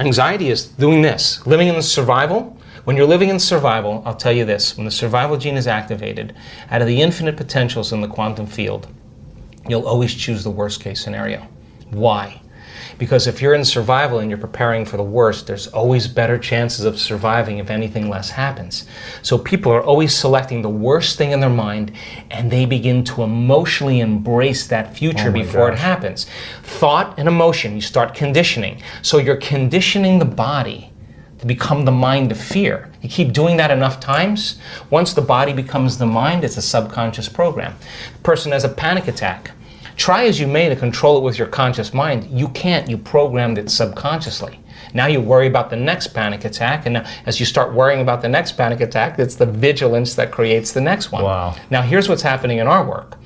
Anxiety is doing this, living in the survival. When you're living in survival, I'll tell you this, when the survival gene is activated, out of the infinite potentials in the quantum field, you'll always choose the worst case scenario. Why? Because if you're in survival and you're preparing for the worst, there's always better chances of surviving if anything less happens. So people are always selecting the worst thing in their mind, and they begin to emotionally embrace that future before it happens. Thought and emotion, you start conditioning. So you're conditioning the body to become the mind of fear. You keep doing that enough times, once the body becomes the mind, it's a subconscious program. The person has a panic attack. Try as you may to control it with your conscious mind, you can't. You programmed it subconsciously. Now you worry about the next panic attack, and as you start worrying about the next panic attack, it's the vigilance that creates the next one. Wow. Now here's what's happening in our work.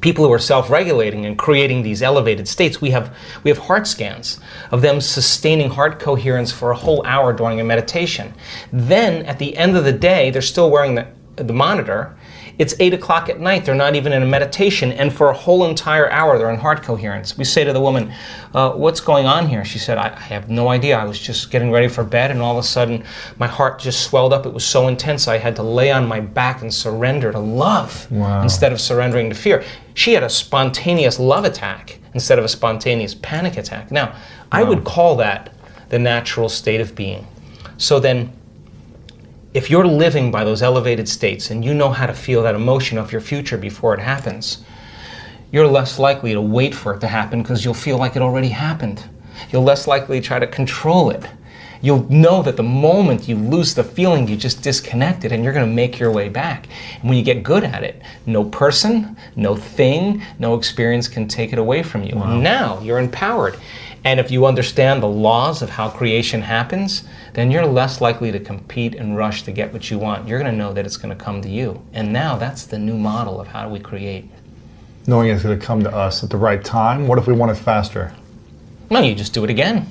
People who are self-regulating and creating these elevated states, we have heart scans of them sustaining heart coherence for a whole hour during a meditation. Then at the end of the day, they're still wearing the monitor. It's 8 o'clock at night, they're not even in a meditation, and for a whole entire hour they're in heart coherence. We say to the woman, what's going on here? She said, I have no idea. I was just getting ready for bed, and all of a sudden my heart just swelled up. It was so intense I had to lay on my back and surrender to love instead of surrendering to fear. She had a spontaneous love attack instead of a spontaneous panic attack. Now, I would call that the natural state of being. So then, if you're living by those elevated states and you know how to feel that emotion of your future before it happens, you're less likely to wait for it to happen because you'll feel like it already happened. You're less likely to try to control it. You'll know that the moment you lose the feeling, you just disconnect it, and you're going to make your way back. And when you get good at it, no person, no thing, no experience can take it away from you. Wow. Now you're empowered. And if you understand the laws of how creation happens, then you're less likely to compete and rush to get what you want. You're going to know that it's going to come to you. And now that's the new model of how do we create. Knowing it's going to come to us at the right time. What if we want it faster? Well, you just do it again.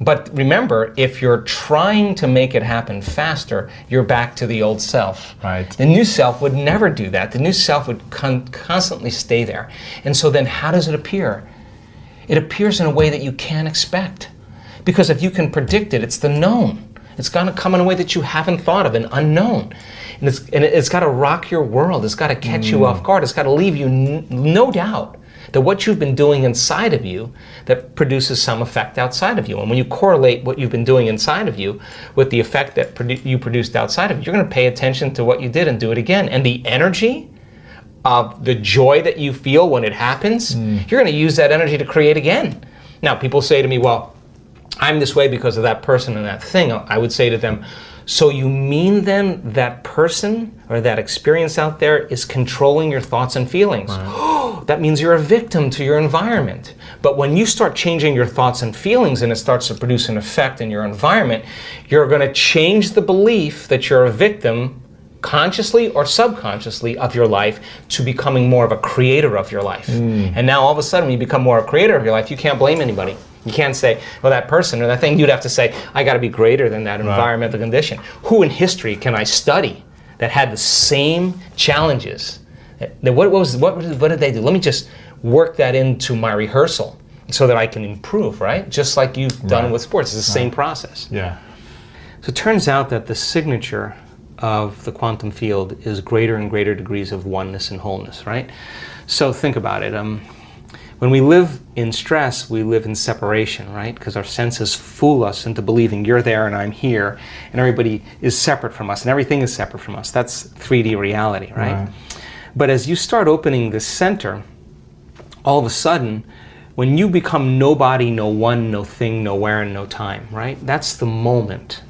But remember, if you're trying to make it happen faster, you're back to the old self. Right. The new self would never do that. The new self would constantly stay there. And so then how does it appear? It appears in a way that you can't expect. Because if you can predict it, it's the known. It's going to come in a way that you haven't thought of, an unknown. And it's got to rock your world. It's got to catch you off guard. It's got to leave you no doubt that what you've been doing inside of you that produces some effect outside of you. And when you correlate what you've been doing inside of you with the effect that you produced outside of you, you're going to pay attention to what you did and do it again. And the energy of the joy that you feel when it happens, you're going to use that energy to create again. Now, people say to me, well, I'm this way because of that person and that thing. I would say to them, so you mean then that person or that experience out there is controlling your thoughts and feelings? Right. That means you're a victim to your environment. But when you start changing your thoughts and feelings and it starts to produce an effect in your environment, you're going to change the belief that you're a victim consciously or subconsciously of your life to becoming more of a creator of your life. And now all of a sudden when you become more a creator of your life, you can't blame anybody. You can't say, well, that person or that thing. You'd have to say, I got to be greater than that environmental condition. Who in history can I study that had the same challenges? What did they do? Let me just work that into my rehearsal so that I can improve, right? Just like you've done with sports. It's the same process. Yeah. So it turns out that the signature of the quantum field is greater and greater degrees of oneness and wholeness, right? So think about it. When we live in stress, we live in separation, right? Because our senses fool us into believing you're there and I'm here, and everybody is separate from us, and everything is separate from us. That's 3D reality, right? But as you start opening this center, all of a sudden, when you become nobody, no one, no thing, nowhere, and no time, right? That's the moment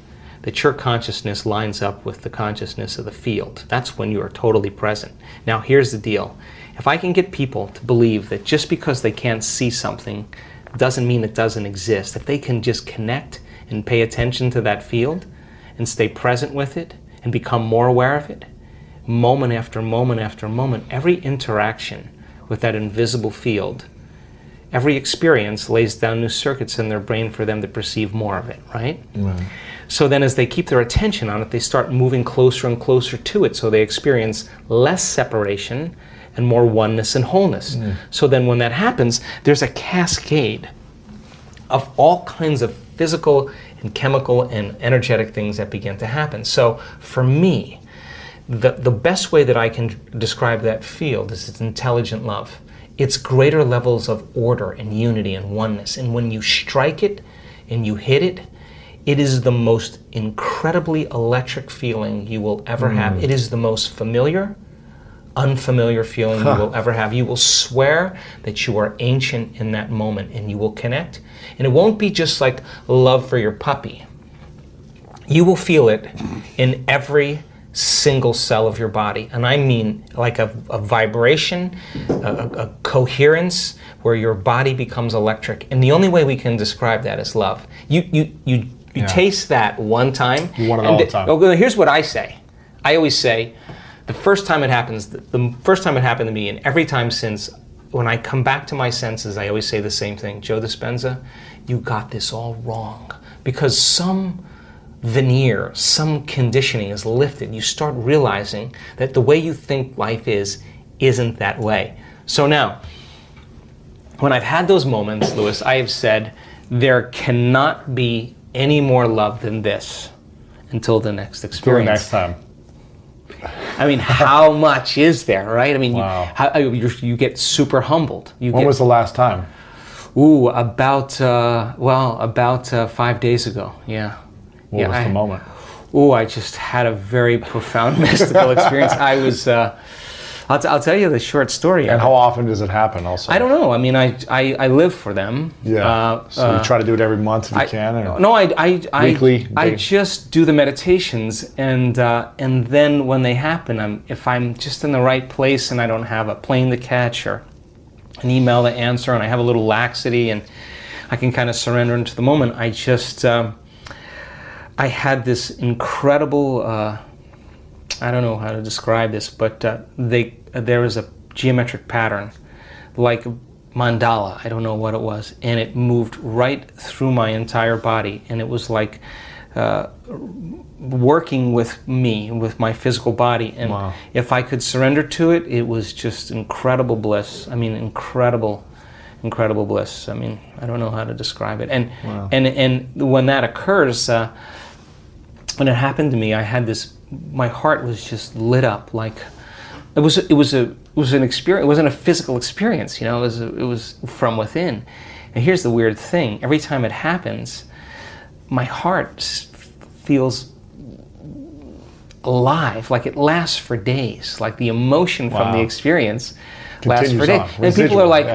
that your consciousness lines up with the consciousness of the field. That's when you are totally present. Now, here's the deal. If I can get people to believe that just because they can't see something doesn't mean it doesn't exist, if they can just connect and pay attention to that field and stay present with it and become more aware of it, moment after moment after moment, every interaction with that invisible field, every experience lays down new circuits in their brain for them to perceive more of it, right? So then as they keep their attention on it, they start moving closer and closer to it, so they experience less separation and more oneness and wholeness. So then when that happens, there's a cascade of all kinds of physical and chemical and energetic things that begin to happen. So for me, the best way that I can describe that field is it's intelligent love. It's greater levels of order and unity and oneness. And when you strike it and you hit it, it is the most incredibly electric feeling you will ever have. It is the most familiar, unfamiliar feeling you will ever have. You will swear that you are ancient in that moment, and you will connect. And it won't be just like love for your puppy. You will feel it in every single cell of your body. And I mean like a vibration, a coherence where your body becomes electric. And the only way we can describe that is love. You taste that one time. You want it all the time. Oh, here's what I say. I always say, the first time it happens, the first time it happened to me, and every time since, when I come back to my senses, I always say the same thing. Joe Dispenza, you got this all wrong. Because some veneer, some conditioning is lifted. You start realizing that the way you think life isn't that way. So now, when I've had those moments, Louis, I have said, there cannot be any more love than this until the next experience. Until the next time. I mean, how much is there, right? I mean, wow. you get super humbled. When was the last time? Ooh, about 5 days ago, yeah. What was the moment? Oh, I just had a very profound mystical experience. I was, I'll tell you the short story. And how often does it happen also? I don't know. I mean, I live for them. Yeah. So you try to do it every month if you can? Or no, weekly? I just do the meditations, and then when they happen, if I'm just in the right place and I don't have a plane to catch or an email to answer, and I have a little laxity and I can kind of surrender into the moment, I just... I had this incredible, I don't know how to describe this, but there was a geometric pattern, like mandala, I don't know what it was, and it moved right through my entire body, and it was like working with me, with my physical body, and wow. If I could surrender to it, it was just incredible bliss. I mean, incredible bliss. I mean, I don't know how to describe it. And wow. and when that occurs, when it happened to me, I had this. My heart was just lit up. Like it was an experience. It wasn't a physical experience. You know, it was from within. And here's the weird thing: every time it happens, my heart feels alive. Like it lasts for days. Like the emotion from the experience lasts for days. And people are like,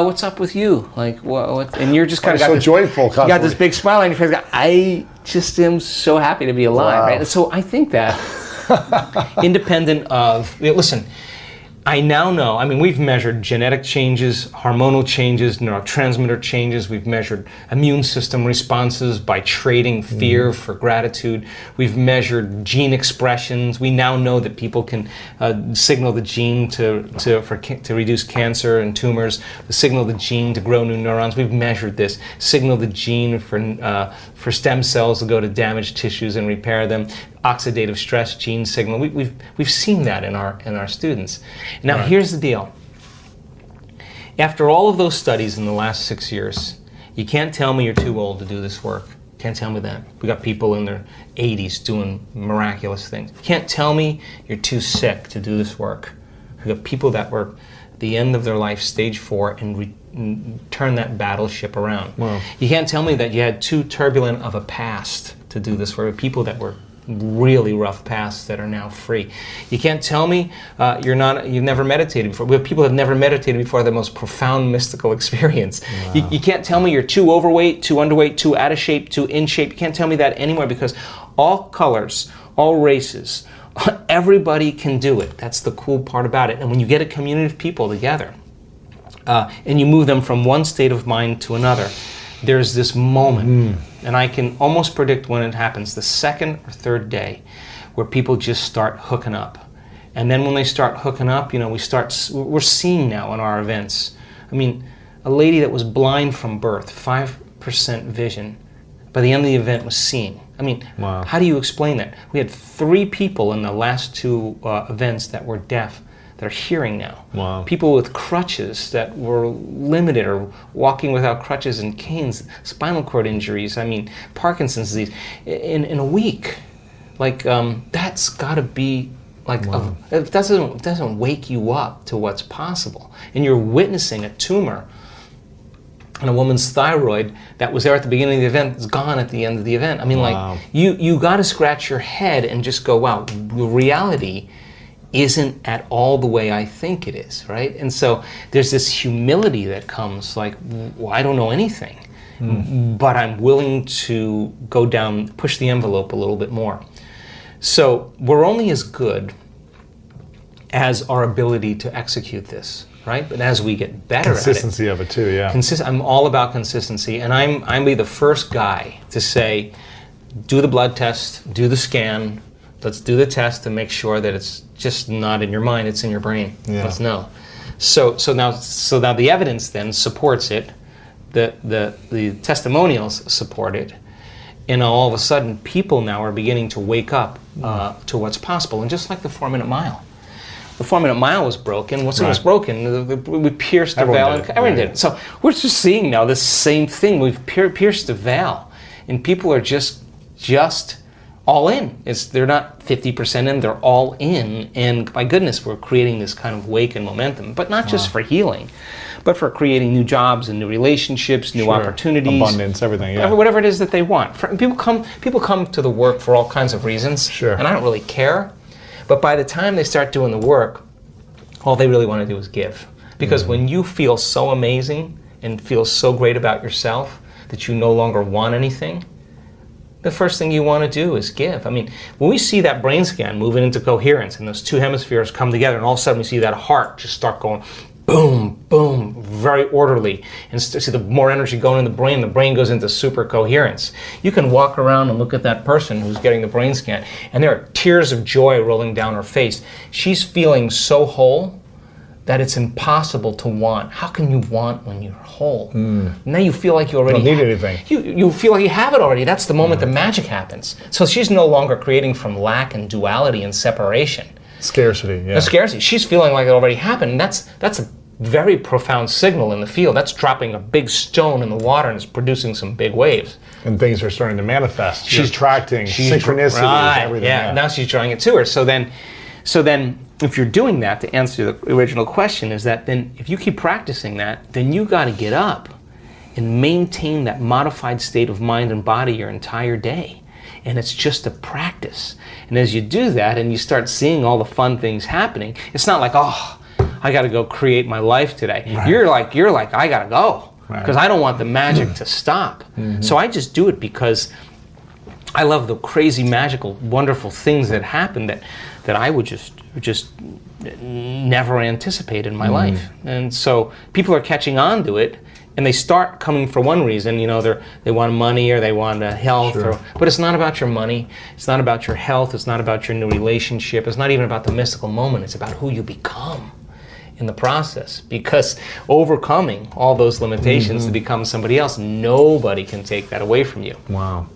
what's up with you? Like, what? And you're just kind of got so this, joyful. You got this big smile on your face. I just am so happy to be alive, right? And so I think that independent of, listen, I now know, I mean, we've measured genetic changes, hormonal changes, neurotransmitter changes. We've measured immune system responses by trading fear for gratitude. We've measured gene expressions. We now know that people can signal the gene to reduce cancer and tumors, signal the gene to grow new neurons. We've measured this. Signal the gene for stem cells to go to damaged tissues and repair them. Oxidative stress gene signal. We've seen that in our students. Now here's the deal. After all of those studies in the last 6 years, you can't tell me you're too old to do this work. Can't tell me that. We got people in their 80s doing miraculous things. You can't tell me you're too sick to do this work. We got people that were at the end of their life, stage 4, and turn that battleship around. Wow. You can't tell me that you had too turbulent of a past to do this work. People that were really rough pasts that are now free. You can't tell me you've never meditated before. We have people who have never meditated before, the most profound mystical experience. Wow. You can't tell me you're too overweight, too underweight, too out of shape, too in shape. You can't tell me that anymore, because all colors, all races, everybody can do it. That's the cool part about it. And when you get a community of people together and you move them from one state of mind to another, there's this moment, and I can almost predict when it happens, the second or third day, where people just start hooking up. And then when they start hooking up, you know, we're seeing now in our events. I mean, a lady that was blind from birth, 5% vision, by the end of the event was seeing. I mean, how do you explain that? We had 3 people in the last 2 events that were deaf that are hearing now. Wow. People with crutches that were limited or walking without crutches and canes, spinal cord injuries, I mean, Parkinson's disease, in a week. Like, that's got to be, like, Wow. it doesn't wake you up to what's possible. And you're witnessing a tumor on a woman's thyroid that was there at the beginning of the event, is gone at the end of the event. I mean, Wow. like, you got to scratch your head and just go, wow, reality isn't at all the way I think it is, right? And so there's this humility that comes, like, well, I don't know anything, but I'm willing to go down, push the envelope a little bit more. So we're only as good as our ability to execute this, right? But as we get better at it, Consistency of it too, yeah. I'm all about consistency, and I'm be the first guy to say, do the blood test, do the scan, let's do the test to make sure that it's just not in your mind, it's in your brain. Yeah. Let's know. So now the evidence then supports it, the testimonials support it, and all of a sudden people now are beginning to wake up to what's possible. And just like the 4-minute mile. The 4-minute mile was broken. Once it was broken, we pierced the veil. Everyone did it. So we're just seeing now the same thing. We've pierced the veil, and people are just all in. They're not 50% in, they're all in. And my goodness, we're creating this kind of wake and momentum, but not just for healing, but for creating new jobs and new relationships, new opportunities. Abundance, everything, yeah. Whatever it is that they want. People come to the work for all kinds of reasons, and I don't really care. But by the time they start doing the work, all they really want to do is give. Because when you feel so amazing and feel so great about yourself that you no longer want anything, the first thing you want to do is give. I mean, when we see that brain scan moving into coherence and those two hemispheres come together, and all of a sudden we see that heart just start going boom, boom, very orderly, and see the more energy going in the brain goes into super coherence. You can walk around and look at that person who's getting the brain scan, and there are tears of joy rolling down her face. She's feeling so whole that it's impossible to want. How can you want when you're whole? Now you feel like you already don't need anything. You feel like you have it already. That's the moment the magic happens. So she's no longer creating from lack and duality and separation. Scarcity, yeah. The scarcity. She's feeling like it already happened. And that's a very profound signal in the field. That's dropping a big stone in the water and it's producing some big waves. And things are starting to manifest. She's attracting synchronicities, everything. Yeah, now she's drawing it to her. So then, if you're doing that, to answer the original question, is that then if you keep practicing that, then you got to get up and maintain that modified state of mind and body your entire day. And it's just a practice. And as you do that and you start seeing all the fun things happening, it's not like, oh, I got to go create my life today. Right. You're like, I got to go because I don't want the magic to stop. So I just do it because I love the crazy, magical, wonderful things that happen that I would just never anticipate in my life. And so people are catching on to it, and they start coming for one reason. You know, they want money or they want health, but it's not about your money. It's not about your health. It's not about your new relationship. It's not even about the mystical moment. It's about who you become in the process. Because overcoming all those limitations to become somebody else, nobody can take that away from you. Wow.